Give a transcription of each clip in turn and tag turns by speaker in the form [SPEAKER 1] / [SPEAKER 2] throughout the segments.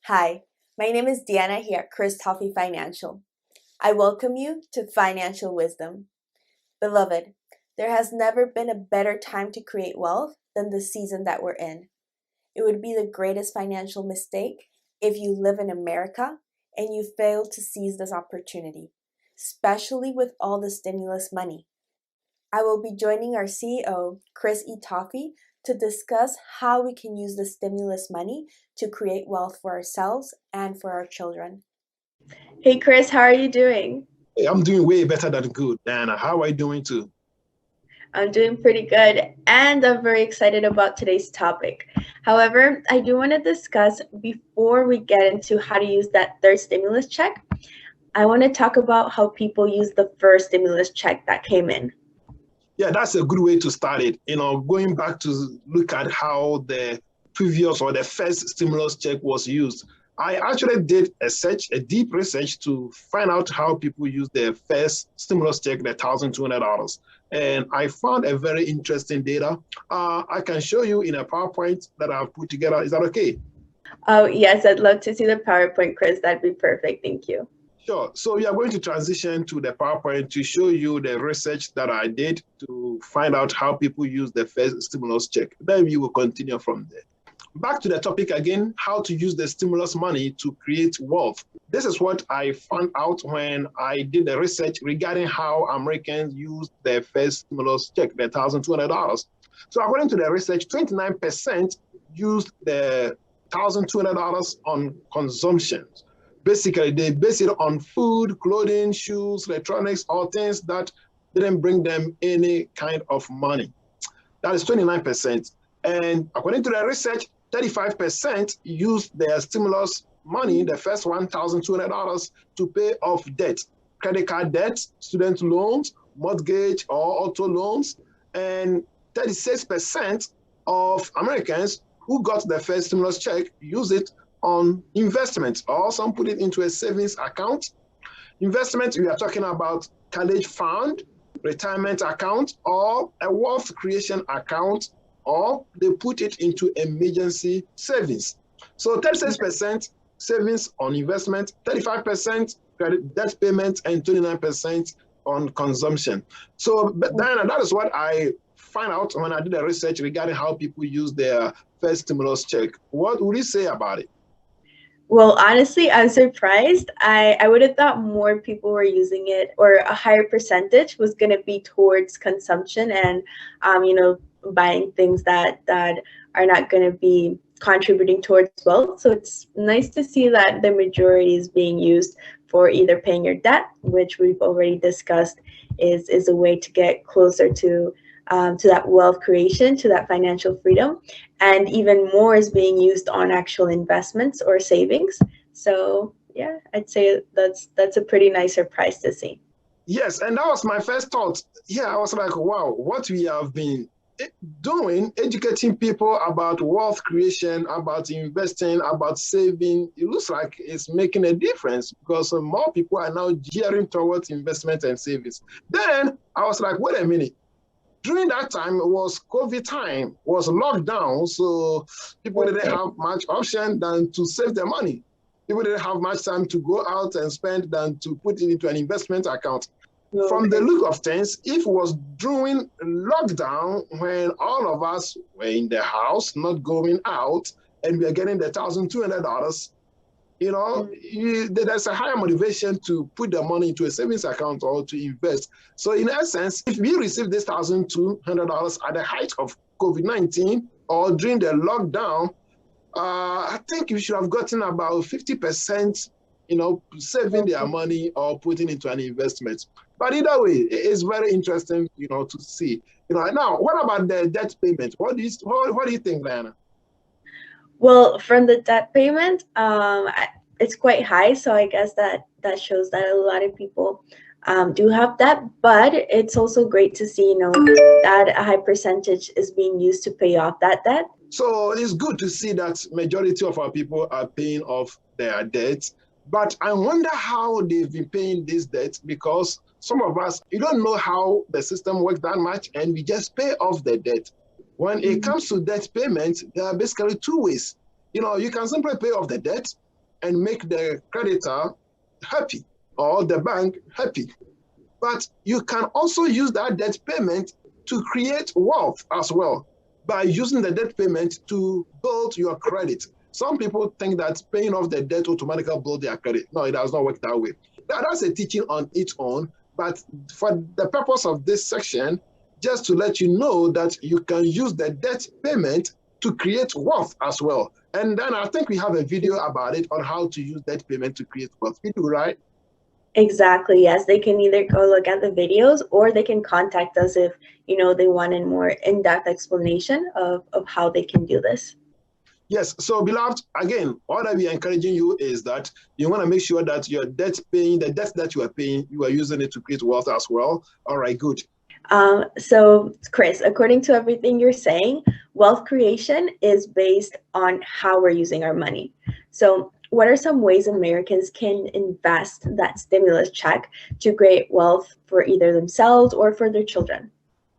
[SPEAKER 1] Hi, my name is Deanna here at Chris Toffee Financial. I welcome you to Financial Wisdom. Beloved, there has never been a better time to create wealth than the season that we're in. It would be the greatest financial mistake if you live in America and you fail to seize this opportunity, especially with all the stimulus money. I will be joining our CEO, Chris E. Toffee, to discuss how we can use the stimulus money to create wealth for ourselves and for our children.
[SPEAKER 2] Hey Chris, how are you doing?
[SPEAKER 3] Hey, I'm doing way better than good, Diana. How are you doing too?
[SPEAKER 2] I'm doing pretty good, and I'm very excited about today's topic. However, I do want to discuss before we get into how to use that third stimulus check. I want to talk about how people use the first stimulus check that came in.
[SPEAKER 3] Yeah, that's a good way to start it. Going back to look at how the previous or the first stimulus check was used. I actually did a deep research to find out how people use their first stimulus check, the $1,200. And I found a very interesting data. I can show you in a PowerPoint that I've put together. Is that okay?
[SPEAKER 2] Oh, yes, I'd love to see the PowerPoint, Chris. That'd be perfect. Thank you.
[SPEAKER 3] Sure. So we are going to transition to the PowerPoint to show you the research that I did to find out how people use the first stimulus check. Then we will continue from there. Back to the topic again, how to use the stimulus money to create wealth. This is what I found out when I did the research regarding how Americans use their first stimulus check, the $1,200. So according to the research, 29% used the $1,200 on consumption. Basically, they base it on food, clothing, shoes, electronics, or things that didn't bring them any kind of money. That is 29%. And according to the research, 35% used their stimulus money, the first $1,200, to pay off debt, credit card debt, student loans, mortgage or auto loans, and 36% of Americans who got their first stimulus check use it on investment, or some put it into a savings account. Investment, we are talking about college fund, retirement account, or a wealth creation account, or they put it into emergency savings. So 36% savings on investment, 35% credit debt payment, and 29% on consumption. So Diana, that is what I find out when I did the research regarding how people use their first stimulus check. What would you say about it?
[SPEAKER 2] Well, honestly, I'm surprised. I would have thought more people were using it, or a higher percentage was going to be towards consumption and, buying things that are not going to be contributing towards wealth. So it's nice to see that the majority is being used for either paying your debt, which we've already discussed is a way to get closer to that wealth creation, to that financial freedom. And even more is being used on actual investments or savings. So yeah, I'd say that's a pretty nice surprise to see.
[SPEAKER 3] Yes, and that was my first thought. Yeah, I was like, wow, what we have been doing, educating people about wealth creation, about investing, about saving, it looks like it's making a difference because more people are now gearing towards investment and savings. Then I was like, wait a minute. During that time, it was COVID time, was lockdown, so people didn't have much option than to save their money. People didn't have much time to go out and spend than to put it into an investment account. From the look of things, if it was during lockdown when all of us were in the house, not going out, and we are getting the $1,200, there's a higher motivation to put the money into a savings account or to invest. So in essence, if we receive this $1,200 at the height of COVID-19 or during the lockdown, I think we should have gotten about 50%, saving their money or putting into an investment. But either way, it's very interesting, to see. Now, what about the debt payment? What do you think, Diana?
[SPEAKER 2] Well, from the debt payment, it's quite high. So I guess that shows that a lot of people do have debt. But it's also great to see, that a high percentage is being used to pay off that debt.
[SPEAKER 3] So it's good to see that majority of our people are paying off their debts. But I wonder how they've been paying this debt, because some of us, you don't know how the system works that much, and we just pay off the debt. When it comes to debt payment, there are basically two ways. You can simply pay off the debt, and make the creditor happy or the bank happy. But you can also use that debt payment to create wealth as well by using the debt payment to build your credit. Some people think that paying off the debt automatically builds their credit. No, it does not work that way. That's a teaching on its own. But for the purpose of this section, just to let you know that you can use the debt payment to create wealth as well. And then I think we have a video about it on how to use debt payment to create wealth. We do, right?
[SPEAKER 2] Exactly. Yes, they can either go look at the videos or they can contact us if they want a more in-depth explanation of how they can do this.
[SPEAKER 3] Yes. So, beloved, again, all that we are encouraging you is that you want to make sure that your debt paying, the debt that you are paying, you are using it to create wealth as well. All right, good.
[SPEAKER 2] So, Chris, according to everything you're saying, wealth creation is based on how we're using our money. So, what are some ways Americans can invest that stimulus check to create wealth for either themselves or for their children?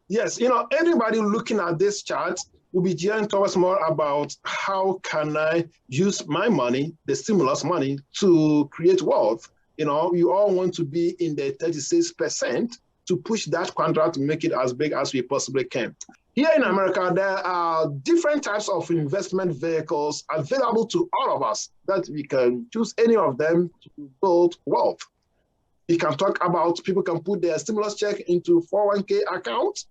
[SPEAKER 3] Yes, anybody looking at this chart will be gearing towards more about how can I use my money, the stimulus money, to create wealth. You all want to be in the 36% to push that contract to make it as big as we possibly can. Here in America, there are different types of investment vehicles available to all of us that we can choose any of them to build wealth. We can talk about people can put their stimulus check into 401k accounts,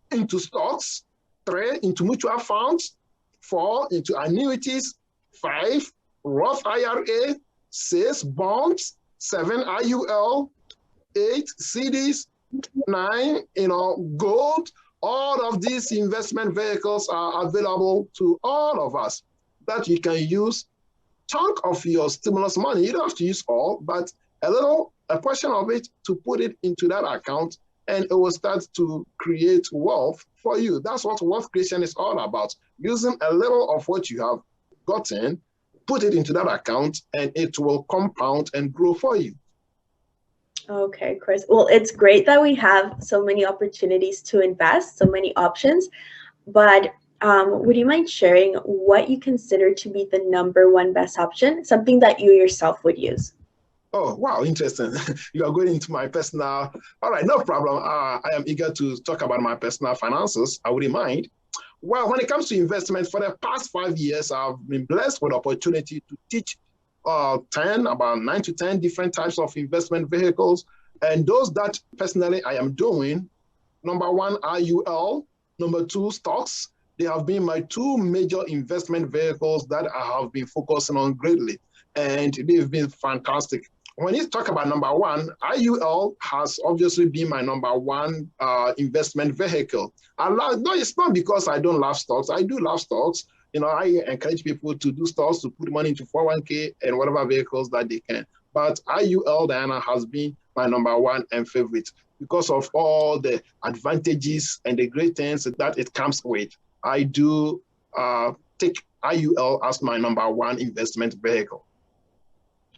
[SPEAKER 3] into stocks, 3 into mutual funds, 4 into annuities, 5 Roth IRA, 6 bonds, 7 IUL, 8 CDs, 9 gold. All of these investment vehicles are available to all of us that you can use chunk of your stimulus money. You don't have to use all, but a portion of it to put it into that account, and it will start to create wealth for you. That's what wealth creation is all about. Using a little of what you have gotten, put it into that account, and it will compound and grow for you.
[SPEAKER 2] Okay, Chris. Well, it's great that we have so many opportunities to invest, so many options, but would you mind sharing what you consider to be the #1 best option, something that you yourself would use?
[SPEAKER 3] Oh, wow, interesting. You are going into my personal. All right, no problem. I am eager to talk about my personal finances. I wouldn't mind. Well, when it comes to investment, for the past 5 years, I've been blessed with the opportunity to teach about 9 to 10 different types of investment vehicles. And those that personally I am doing, number 1, IUL, number 2, stocks. They have been my 2 major investment vehicles that I have been focusing on greatly. And they've been fantastic. When you talk about number 1, IUL has obviously been my number 1 investment vehicle. No, it's not because I don't love stocks. I do love stocks. I encourage people to do stocks, to put money into 401k and whatever vehicles that they can. But IUL, Diana, has been my number 1 and favorite because of all the advantages and the great things that it comes with. I do take IUL as my number 1 investment vehicle.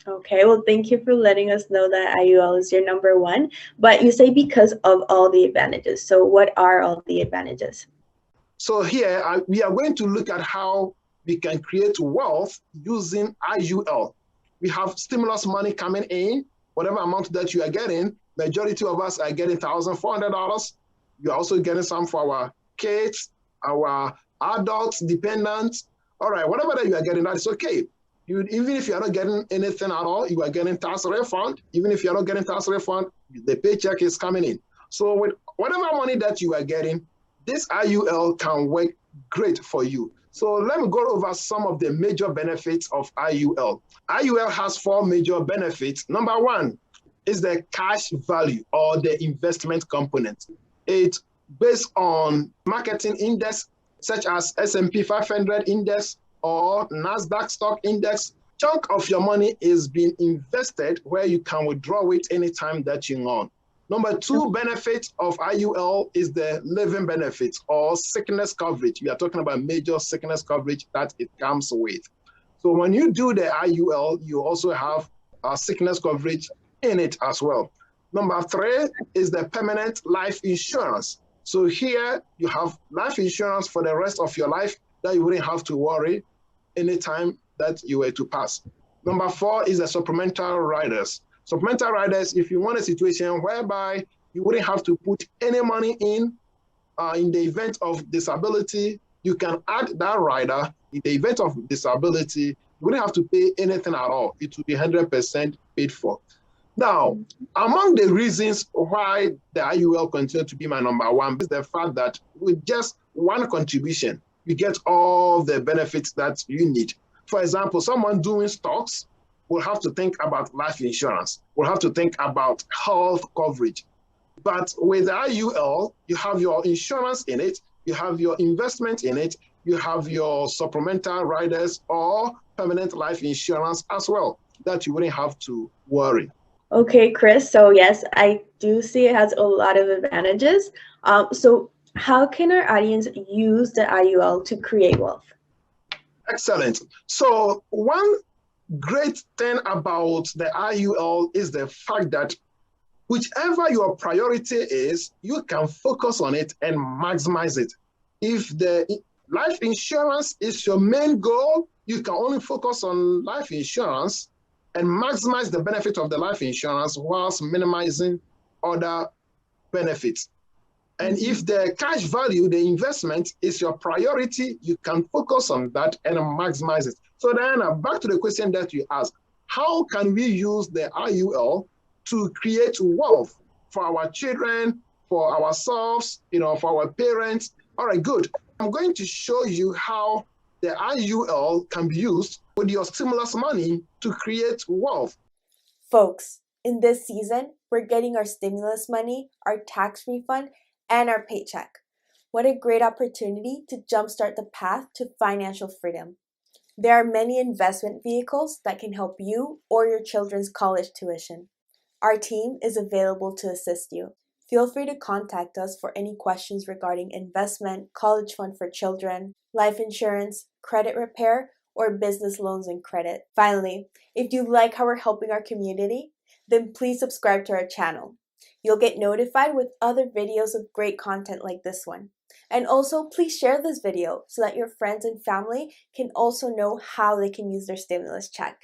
[SPEAKER 2] Okay, well, thank you for letting us know that IUL is your number 1, but you say because of all the advantages. So what are all the advantages?
[SPEAKER 3] So here, we are going to look at how we can create wealth using IUL. We have stimulus money coming in, whatever amount that you are getting. Majority of us are getting $1,400. You're also getting some for our kids, our adults, dependents. All right, whatever that you are getting, that is okay. Even if you're not getting anything at all, you are getting tax refund. Even if you're not getting tax refund, the paycheck is coming in. So with whatever money that you are getting, this IUL can work great for you. So let me go over some of the major benefits of IUL. IUL has 4 major benefits. Number 1 is the cash value or the investment component. It's based on marketing index such as S&P 500 index or NASDAQ stock index. Chunk of your money is being invested where you can withdraw it anytime that you want. Number 2 benefit of IUL is the living benefits or sickness coverage. We are talking about major sickness coverage that it comes with. So when you do the IUL, you also have sickness coverage in it as well. Number 3 is the permanent life insurance. So here you have life insurance for the rest of your life that you wouldn't have to worry anytime that you were to pass. Number 4 is the supplemental riders. Supplemental riders, if you want a situation whereby you wouldn't have to put any money in the event of disability, you can add that rider. In the event of disability, you wouldn't have to pay anything at all. It will be 100% paid for. Now, among the reasons why the IUL continues to be my number 1 is the fact that with just one contribution, you get all the benefits that you need. For example, someone doing stocks will have to think about life insurance, will have to think about health coverage. But with the IUL, you have your insurance in it, you have your investment in it, you have your supplemental riders or permanent life insurance as well, that you wouldn't have to worry.
[SPEAKER 2] Okay, Chris. So yes, I do see it has a lot of advantages. So how can our audience use the IUL to create wealth?
[SPEAKER 3] Excellent. So one great thing about the IUL is the fact that whichever your priority is, you can focus on it and maximize it. If the life insurance is your main goal, you can only focus on life insurance and maximize the benefit of the life insurance whilst minimizing other benefits. And if the cash value, the investment, is your priority, you can focus on that and maximize it. So then back to the question that you asked, how can we use the IUL to create wealth for our children, for ourselves, for our parents? All right, good. I'm going to show you how the IUL can be used with your stimulus money to create wealth.
[SPEAKER 1] Folks, in this season, we're getting our stimulus money, our tax refund, and our paycheck. What a great opportunity to jumpstart the path to financial freedom. There are many investment vehicles that can help you or your children's college tuition. Our team is available to assist you. Feel free to contact us for any questions regarding investment, college fund for children, life insurance, credit repair, or business loans and credit. Finally, if you like how we're helping our community, then please subscribe to our channel. You'll get notified with other videos of great content like this one. And also, please share this video so that your friends and family can also know how they can use their stimulus check.